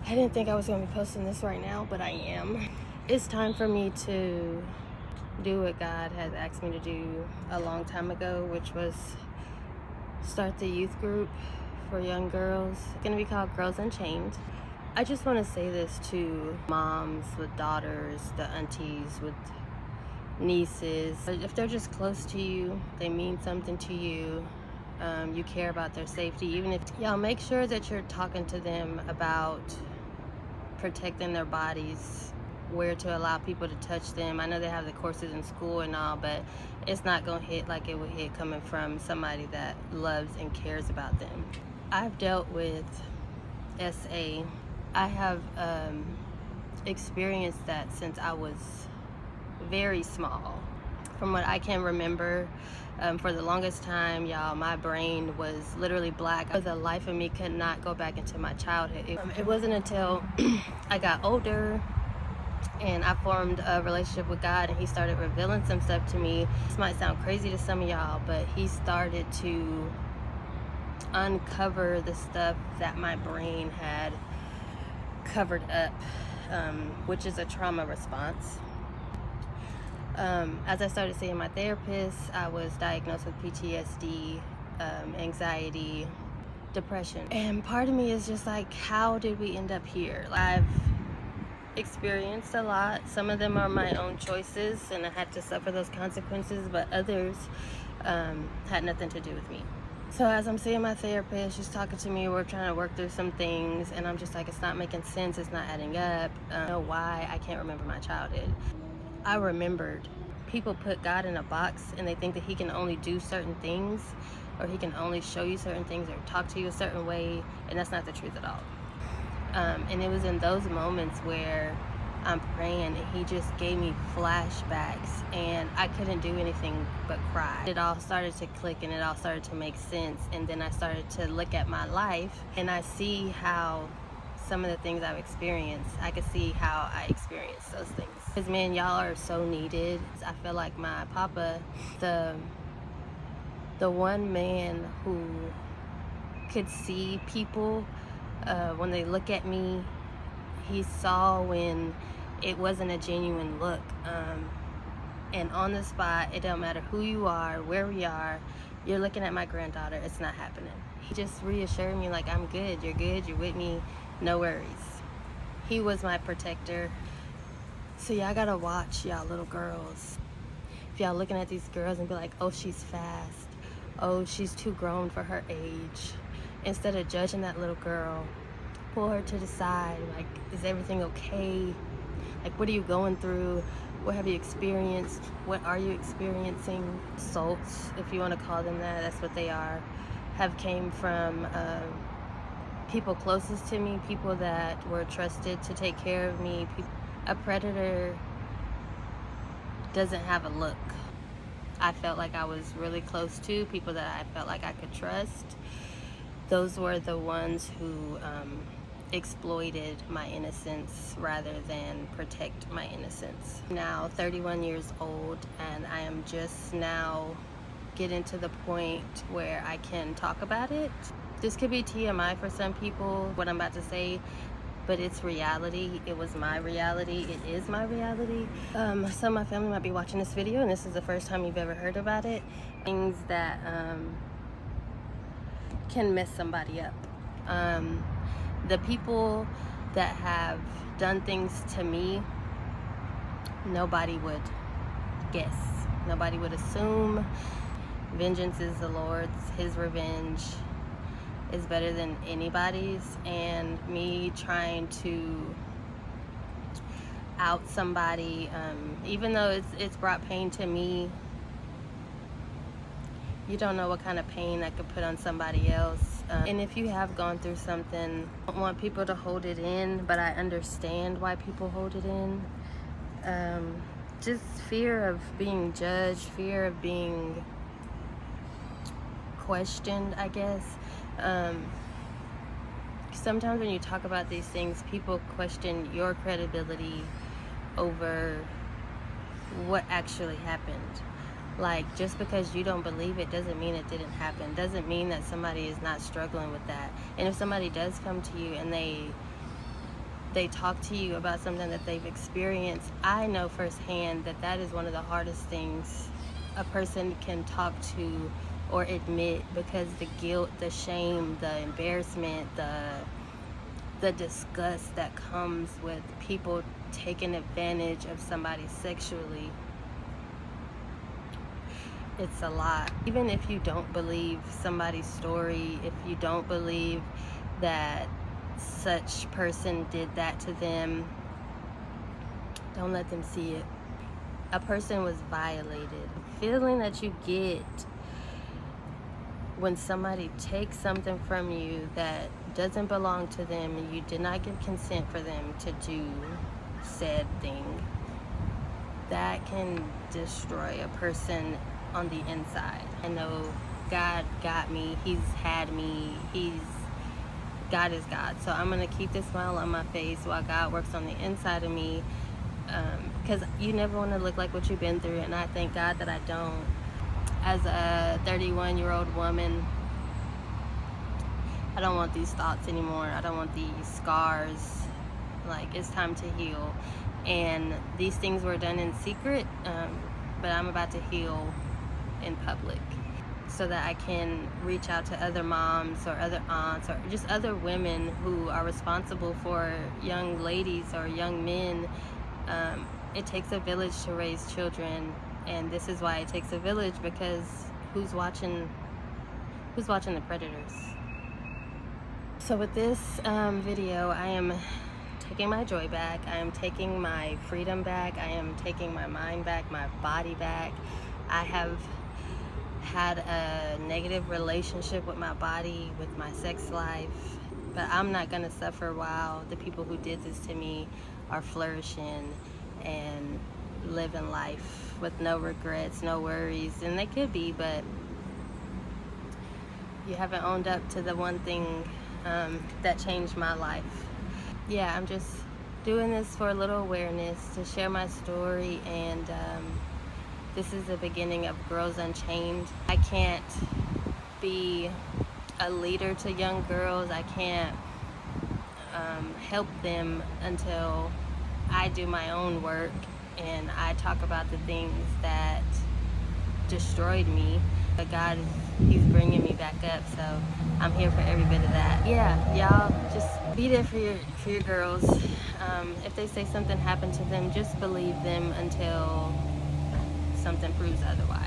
I didn't think I was going to be posting this right now, but I am. It's time for me to do what God has asked me to do a long time ago, which was start the youth group for young girls. It's going to be called Girls Unchained. I just want to say this to moms with daughters, the aunties with nieces. If they're just close to you, they mean something to you, you care about their safety, even if y'all make sure that you're talking to them about protecting their bodies, where to allow people to touch them. I know they have the courses in school and all, but it's not gonna hit like it would hit coming from somebody that loves and cares about them. I've dealt with SA. I have experienced that since I was very small. From what I can remember, for the longest time, y'all, my brain was literally black. For the life of me, could not go back into my childhood. It wasn't until I got older and I formed a relationship with God and he started revealing some stuff to me. This might sound crazy to some of y'all, but he started to uncover the stuff that my brain had covered up, which is a trauma response. As I started seeing my therapist, I was diagnosed with PTSD, anxiety, depression. And part of me is just like, how did we end up here? I've experienced a lot. Some of them are my own choices and I had to suffer those consequences, but others had nothing to do with me. So as I'm seeing my therapist, she's talking to me, we're trying to work through some things, and I'm just like, it's not making sense, it's not adding up. I don't know why I can't remember my childhood. I remembered. People put God in a box and they think that he can only do certain things, or he can only show you certain things or talk to you a certain way, and that's not the truth at all. And it was in those moments where I'm praying and he just gave me flashbacks and I couldn't do anything but cry. It all started to click and it all started to make sense, and then I started to look at my life and I see how some of the things I've experienced, I could see how I experienced those things. Because man, y'all are so needed. I feel like my papa, the one man who could see people when they look at me, he saw when it wasn't a genuine look. And on the spot, it don't matter who you are, where we are, you're looking at my granddaughter, it's not happening. He just reassured me like, I'm good, you're with me, no worries. He was my protector. So y'all gotta watch y'all little girls. If y'all looking at these girls and be like, oh, she's fast, oh, she's too grown for her age, instead of judging that little girl, pull her to the side. Like, is everything okay? Like, what are you going through? What have you experienced? What are you experiencing? Assaults, if you want to call them that, that's what they are, have came from people closest to me, people that were trusted to take care of me. A predator doesn't have a look. I felt like I was really close to people that I felt like I could trust. Those were the ones who exploited my innocence rather than protect my innocence. Now 31 years old, and I am just now getting to the point where I can talk about it. This could be TMI for some people, what I'm about to say, but it's reality. It was my reality. It is my reality. Some of my family might be watching this video and this is the first time you've ever heard about it. Things that can mess somebody up. The people that have done things to me, nobody would guess. Nobody would assume. Vengeance is the Lord's. His revenge is better than anybody's. And me trying to out somebody, even though it's brought pain to me, you don't know what kind of pain that could put on somebody else. And if you have gone through something, I don't want people to hold it in, but I understand why people hold it in. Just fear of being judged, fear of being questioned, I guess. Sometimes when you talk about these things, people question your credibility over what actually happened. Like, just because you don't believe it doesn't mean it didn't happen. Doesn't mean that somebody is not struggling with that. And if somebody does come to you and they they talk to you about something that they've experienced, I know firsthand that that is one of the hardest things a person can talk to or admit, because the guilt, the shame, the embarrassment, the disgust that comes with people taking advantage of somebody sexually, it's a lot. Even if you don't believe somebody's story, if you don't believe that such person did that to them, don't let them see it. A person was violated. The feeling that you get when somebody takes something from you that doesn't belong to them and you did not give consent for them to do said thing, that can destroy a person on the inside. I know God got me. He's had me. God is God. So I'm going to keep this smile on my face while God works on the inside of me, because you never want to look like what you've been through, and I thank God that I don't. As a 31-year-old woman, I don't want these thoughts anymore. I don't want these scars. Like, it's time to heal. And these things were done in secret, but I'm about to heal in public, so that I can reach out to other moms or other aunts or just other women who are responsible for young ladies or young men. It takes a village to raise children, and this is why it takes a village, because who's watching the predators? So with this video, I am taking my joy back. I am taking my freedom back. I am taking my mind back, my body back. I have had a negative relationship with my body, with my sex life, but I'm not gonna suffer while the people who did this to me are flourishing and living life with no regrets, no worries. And they could be, but you haven't owned up to the one thing that changed my life. Yeah, I'm just doing this for a little awareness, to share my story, and this is the beginning of Girls Unchained. I can't be a leader to young girls. I can't help them until I do my own work and I talk about the things that destroyed me. But God, He's bringing me back up, so I'm here for every bit of that. Yeah, y'all just be there for your girls. If they say something happened to them, just believe them until something proves otherwise.